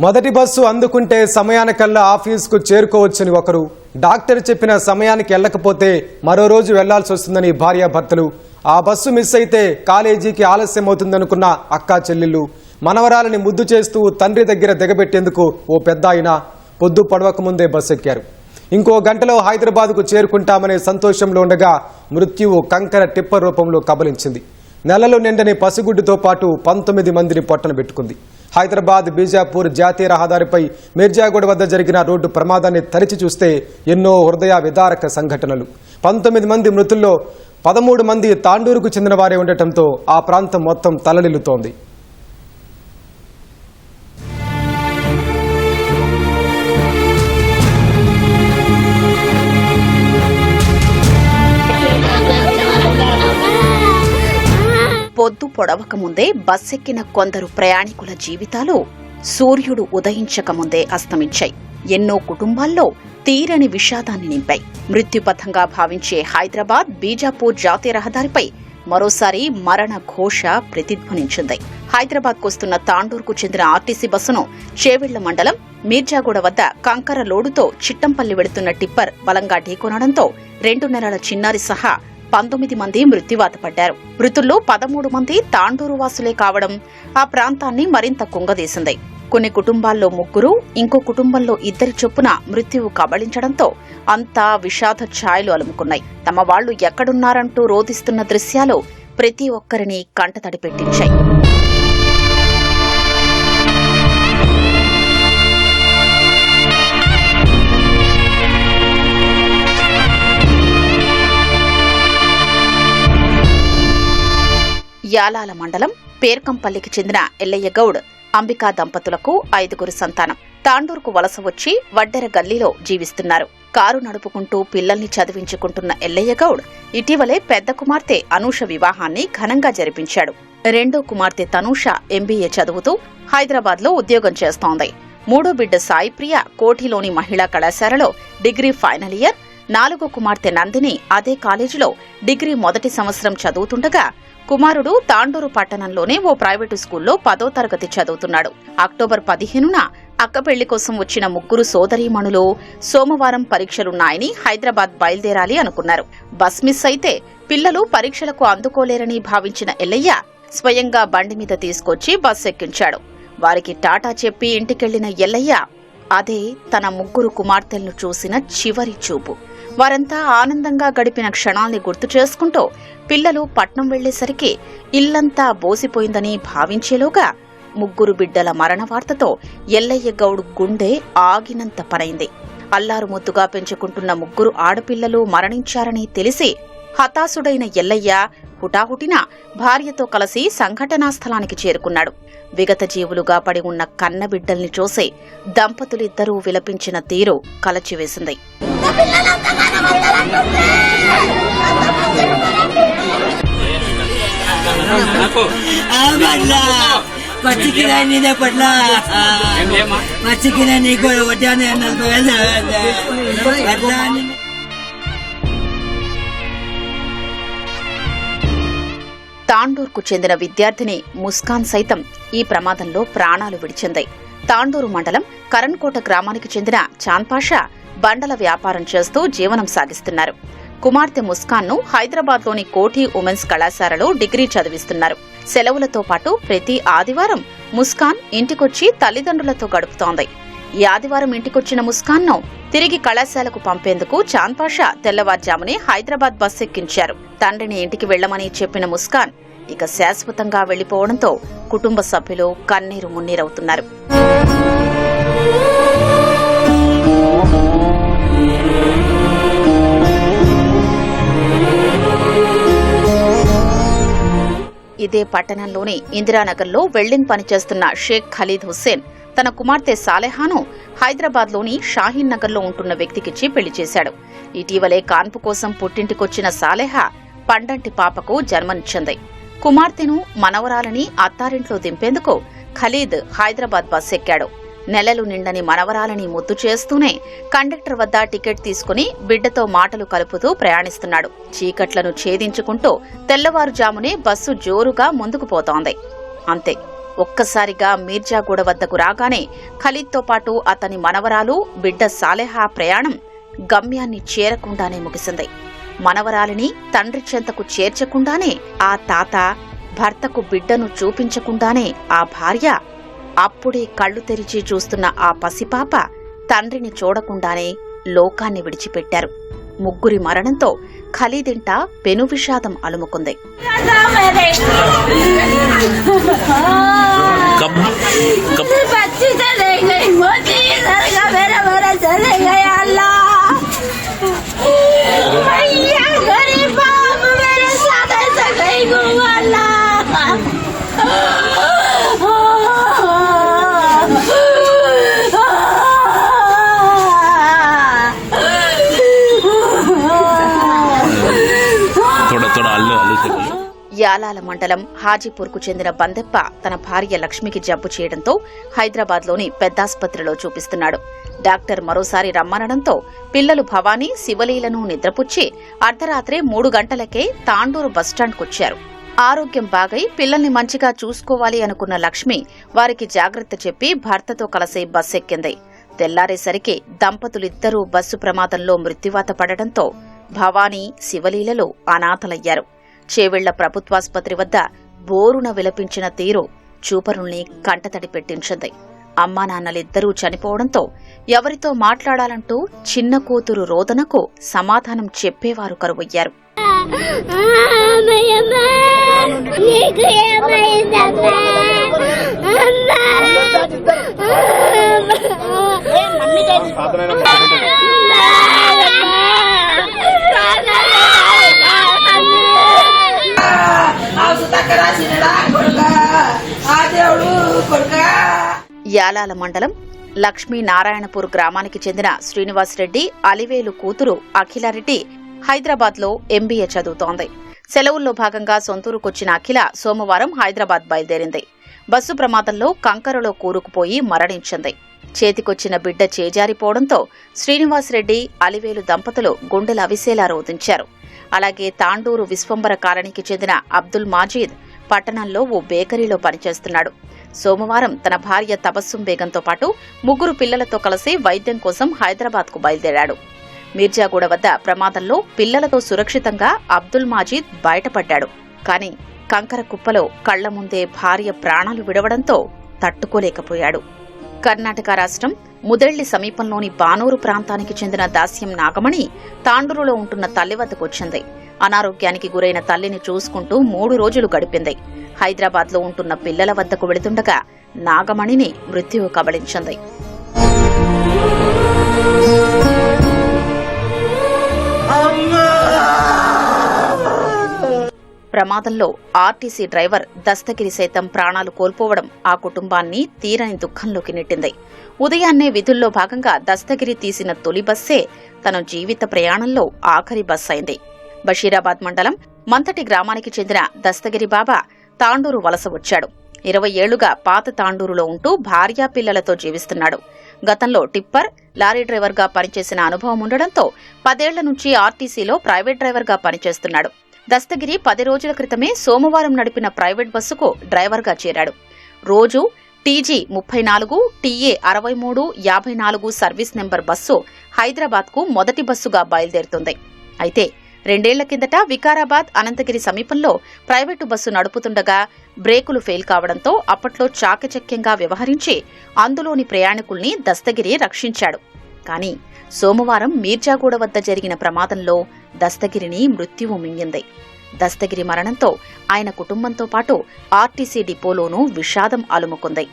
మొదటి బస్సు అందుకుంటే సమయానికల్లా ఆఫీసుకు చేరుకోవచ్చని ఒకరు, డాక్టర్ చెప్పిన సమయానికి వెళ్ళకపోతే మరో రోజు వెళ్లాల్సి వస్తుందని భార్యాభర్తలు, ఆ బస్సు మిస్ అయితే కాలేజీకి ఆలస్యం అవుతుందనుకున్న అక్కా చెల్లెళ్ళు, మనవరాలని ముద్దు చేస్తూ తండ్రి దగ్గర దిగబెట్టేందుకు ఓ పెద్ద ఆయన పొద్దు పడవక ముందే బస్సు ఎక్కారు. ఇంకో గంటలో హైదరాబాద్కు చేరుకుంటామనే సంతోషంలో ఉండగా మృత్యువు కంకర టిప్పర్ రూపంలో కబలించింది. నెలలు నిండని పసిగుడ్డుతో పాటు 19 మందిని పొట్టన పెట్టుకుంది. హైదరాబాద్ బీజాపూర్ జాతీయ రహదారిపై మిర్జాగూడ వద్ద జరిగిన రోడ్డు ప్రమాదాన్ని తరిచి చూస్తే ఎన్నో హృదయ విదారక సంఘటనలు. 19 మంది మృతుల్లో 13 మంది తాండూరుకు చెందిన వారే ఉండటంతో ఆ ప్రాంతం మొత్తం తలడిల్లుతోంది. పొద్దు పొడవక ముందే బస్సెక్కిన కొందరు ప్రయాణికుల జీవితాలు సూర్యుడు ఉదయించక ముందే అస్తమించాయి. ఎన్నో కుటుంబాల్లో తీరని విషాదాన్ని నింపాయి. మృత్యుపథంగా భావించే హైదరాబాద్ బీజాపూర్ జాతీయ రహదారిపై మరోసారి మరణ ఘోష ప్రతిధ్వనించింది. హైదరాబాద్కొస్తున్న తాండూరుకు చెందిన ఆర్టీసీ బస్సును చేవెళ్ల మండలం మీర్జాగూడ వద్ద కంకర లోడుతో చిట్టంపల్లి వెళుతున్న టిప్పర్ బలంగా ఢీకొనడంతో 2 నెలల చిన్నారి సహా 19 మంది మృత్యువాత పడ్డారు. మృతుల్లో 13 మంది తాండూరు వాసులే కావడం ఆ ప్రాంతాన్ని మరింత కుంగదీసింది. కొన్ని కుటుంబాల్లో 3, ఇంకో కుటుంబంలో 2 చొప్పున మృత్యువు కబళించడంతో అంతా విషాద ఛాయలు అలుముకున్నాయి. తమ వాళ్లు ఎక్కడున్నారంటూ రోదిస్తున్న దృశ్యాలు ప్రతి ఒక్కరిని కంటతడి పెట్టించాయి. యాలాల మండలం పేర్కంపల్లికి చెందిన ఎల్లయ్య గౌడ్, అంబికా దంపతులకు 5 సంతానం. తాండూరుకు వలస వచ్చి వడ్డెర గల్లీలో జీవిస్తున్నారు. కారు నడుపుకుంటూ పిల్లల్ని చదివించుకుంటున్న ఎల్లయ్య గౌడ్ ఇటీవలే పెద్ద కుమార్తె అనూష వివాహాన్ని ఘనంగా జరిపించాడు. రెండో కుమార్తె తనూష ఎంబీఏ చదువుతూ హైదరాబాద్లో ఉద్యోగం చేస్తోంది. మూడో బిడ్డ సాయిప్రియ కోఠిలోని మహిళా కళాశాలలో డిగ్రీ ఫైనల్ ఇయర్. 4వ కుమార్తె నందిని అదే కాలేజీలో డిగ్రీ మొదటి సంవత్సరం చదువుతుండగా కుమారుడు తాండూరు పట్టణంలోనే ఓ ప్రైవేటు స్కూల్లో 10వ తరగతి చదువుతున్నాడు. అక్టోబర్ 15న అక్క పెళ్లి కోసం వచ్చిన 3 సోదరీమణులు సోమవారం పరీక్షలున్నాయని హైదరాబాద్ బయలుదేరాలి అనుకున్నారు. బస్ మిస్ అయితే పిల్లలు పరీక్షలకు అందుకోలేరని భావించిన ఎల్లయ్య స్వయంగా బండి మీద తీసుకొచ్చి బస్ ఎక్కించాడు. వారికి టాటా చెప్పి ఇంటికెళ్లిన ఎల్లయ్య అదే తన 3 కుమార్తెలను చూసిన చివరి చూపు. వారంతా ఆనందంగా గడిపిన క్షణాల్ని గుర్తు చేసుకుంటూ పిల్లలు పట్నం వెళ్లేసరికి ఇల్లంతా బోసిపోయిందని భావించేలోగా 3 బిడ్డల మరణ వార్తతో ఎల్లయ్య గౌడ్ గుండె ఆగినంత పనైంది. అల్లారు ముద్దుగా పెంచుకుంటున్న 3 ఆడపిల్లలు మరణించారని తెలిసి హతాశుడైన ఎల్లయ్య హుటాహుటిన భార్యతో కలిసి సంఘటనా స్థలానికి చేరుకున్నాడు. విగత జీవులుగా పడి ఉన్న కన్నబిడ్డల్ని చూసి దంపతులిద్దరూ విలపించిన తీరు కలచివేసింది. తాండూరుకు చెందిన విద్యార్థిని ముస్కాన్ సైతం ఈ ప్రమాదంలో ప్రాణాలు విడిచింది. తాండూరు మండలం కరణ్కోట గ్రామానికి చెందిన చాంద్పాషా బండల వ్యాపారం చేస్తూ జీవనం సాగిస్తున్నారు. కుమార్తె ముస్కాన్ను హైదరాబాద్లోని కోఠి ఉమెన్స్ కళాశాలలో డిగ్రీ చదివిస్తున్నారు. సెలవులతో పాటు ప్రతి ఆదివారం ముస్కాన్ ఇంటికొచ్చి తల్లిదండ్రులతో గడుపుతోంది. ఈ ఆదివారం ఇంటికొచ్చిన ముస్కాన్ను తిరిగి కళాశాలకు పంపేందుకు చాంద్పాషా తెల్లవారుజామునే హైదరాబాద్ బస్ ఎక్కించారు. తండ్రిని ఇంటికి వెళ్లమని చెప్పిన ముస్కాన్ ఇక శాశ్వతంగా వెళ్లిపోవడంతో కుటుంబ సభ్యులు కన్నీరు మున్నీరవుతున్నారు. ఇదే పట్టణంలోని ఇందిరానగర్లో వెల్డింగ్ పనిచేస్తున్న షేక్ ఖలీద్ హుస్సేన్ తన కుమార్తె సాలెహాను హైదరాబాద్లోని షాహీన్ నగర్లో ఉంటున్న వ్యక్తికిచ్చి పెళ్లి చేశాడు. ఇటీవలే కాన్పు కోసం పుట్టింటికొచ్చిన సాలెహా పండంటి పాపకు జన్మనిచ్చింది. కుమార్తెను మనవరాలని అత్తారింట్లో దింపేందుకు ఖలీద్ హైదరాబాద్ బస్ ఎక్కాడు. నెలలు నిండని మనవరాలని ముద్దు చేస్తూనే కండక్టర్ వద్ద టికెట్ తీసుకుని బిడ్డతో మాటలు కలుపుతూ ప్రయాణిస్తున్నాడు. చీకట్లను ఛేదించుకుంటూ తెల్లవారుజామునే బస్సు జోరుగా ముందుకు పోతోంది. అంతే, ఒక్కసారిగా మీర్జాగూడ వద్దకు రాగానే ఖలీద్తో పాటు అతని మనవరాలు బిడ్డ సాలెహా ప్రయాణం గమ్యాన్ని చేరకుండానే ముగిసింది. మనవరాలిని తండ్రి చెంతకు చేర్చకుండానే ఆ తాత, భర్తకు బిడ్డను చూపించకుండానే ఆ భార్య, అప్పుడే కళ్లు తెరిచి చూస్తున్న ఆ పసిపాప తండ్రిని చూడకుండానే లోకాన్ని విడిచిపెట్టారు. ముగ్గురి మరణంతో ఖలీదింట పెను విషాదం అలుముకుంది. యాలాల మండలం హాజీపూర్కు చెందిన బందెప్ప తన భార్య లక్ష్మికి జబ్బు చేయడంతో హైదరాబాద్లోని పెద్దాసుపత్రిలో చూపిస్తున్నాడు. డాక్టర్ మరోసారి రమ్మనడంతో పిల్లలు భవానీ, శివలీలను నిద్రపుచ్చి అర్ధరాత్రి 3 గంటలకే తాండూరు బస్టాండ్కొచ్చారు. ఆరోగ్యం బాగై పిల్లల్ని మంచిగా చూసుకోవాలి అనుకున్న లక్ష్మి వారికి జాగ్రత్త చెప్పి భర్తతో కలిసి బస్సెక్కింది. తెల్లారేసరికి దంపతులిద్దరూ బస్సు ప్రమాదంలో మృత్యువాత పడడంతో భవానీ, శివలీలలు అనాథలయ్యారు. చేవెళ్ల ప్రభుత్వాసుపత్రి వద్ద బోరున విలపించిన తీరు చూపరుల్ని కంటతడి పెట్టించింది. అమ్మా నాన్నలిద్దరూ చనిపోవడంతో ఎవరితో మాట్లాడాలంటూ చిన్న కూతురు రోదనకు సమాధానం చెప్పేవారు కరువయ్యారు. యాలాల మండలం లక్ష్మీనారాయణపూర్ గ్రామానికి చెందిన శ్రీనివాసరెడ్డి అలివేలు కూతురు అఖిలారెడ్డి హైదరాబాద్లో ఎంబీఏ చదువుతోంది. సెలవుల్లో భాగంగా సొంతూరుకొచ్చిన అఖిల సోమవారం హైదరాబాద్ బయలుదేరింది. బస్సు ప్రమాదంలో కంకరలో కూరుకుపోయి మరణించింది. చేతికొచ్చిన బిడ్డ చేజారిపోవడంతో శ్రీనివాసరెడ్డి, అలివేలు దంపతులు గుండెలు అవిసేలా రోదించారు. అలాగే తాండూరు విశ్వంబర కాలనీకి చెందిన అబ్దుల్ మాజీద్ పట్టణంలో ఓ బేకరీలో పనిచేస్తున్నాడు. సోమవారం తన భార్య తబస్సుం బేగంతో పాటు 3 పిల్లలతో కలిసి వైద్యం కోసం హైదరాబాద్కు బయలుదేరాడు. మీర్జాగూడ వద్ద ప్రమాదంలో పిల్లలతో సురక్షితంగా అబ్దుల్ మాజీద్ బయటపడ్డాడు. కానీ కంకర కుప్పలో కళ్ల ముందే భార్య ప్రాణాలు విడవడంతో తట్టుకోలేకపోయాడు. కర్ణాటక రాష్ట్రం ముదెళ్లి సమీపంలోని బానూరు ప్రాంతానికి చెందిన దాస్యం నాగమణి తాండూరులో ఉంటున్న తల్లి వద్దకొచ్చింది. అనారోగ్యానికి గురైన తల్లిని చూసుకుంటూ 3 రోజులు గడిపింది. హైదరాబాద్లో ఉంటున్న పిల్లల వద్దకు వెళుతుండగా నాగమణిని మృత్యువు కబళించింది. ప్రమాదంలో ఆర్టీసీ డ్రైవర్ దస్తగిరి సైతం ప్రాణాలు కోల్పోవడం ఆ కుటుంబాన్ని తీరని దుఃఖంలోకి నెట్టింది. ఉదయాన్నే విధుల్లో భాగంగా దస్తగిరి తీసిన తొలి బస్సే తన జీవిత ప్రయాణంలో ఆఖరి బస్ అయింది. బషీరాబాద్ మండలం మంతటి గ్రామానికి చెందిన దస్తగిరి బాబా తాండూరు వలస వచ్చాడు. 20 ఏళ్లుగా పాత తాండూరులో ఉంటూ భార్యా పిల్లలతో జీవిస్తున్నాడు. గతంలో టిప్పర్, లారీ డ్రైవర్గా పనిచేసిన అనుభవం ఉండడంతో 10 ఏళ్ల నుంచి ఆర్టీసీలో ప్రైవేట్ డ్రైవర్గా పనిచేస్తున్నాడు. దస్తగిరి 10 రోజుల క్రితమే సోమవారం నడిపిన ప్రైవేట్ బస్సుకు డ్రైవర్గా చేరాడు. రోజు TG 34, TA 63, 54 service number bus హైదరాబాద్కు మొదటి బస్సుగా బయలుదేరుతుంది. అయితే 2 ఏళ్ల కిందట వికారాబాద్, అనంతగిరి సమీపంలో ప్రైవేటు బస్సు నడుపుతుండగా బ్రేకులు ఫెయిల్ కావడంతో అప్పట్లో చాకచక్యంగా వ్యవహరించి అందులోని ప్రయాణికుల్ని దస్తగిరి రక్షించాడు. కానీ సోమవారం మీర్జాగూడ వద్ద జరిగిన ప్రమాదంలో దస్తగిరిని మృత్యువు మింగింది. దస్తగిరి మరణంతో ఆయన కుటుంబంతో పాటు ఆర్టీసీ డిపోలోనూ విషాదం అలుముకుంది.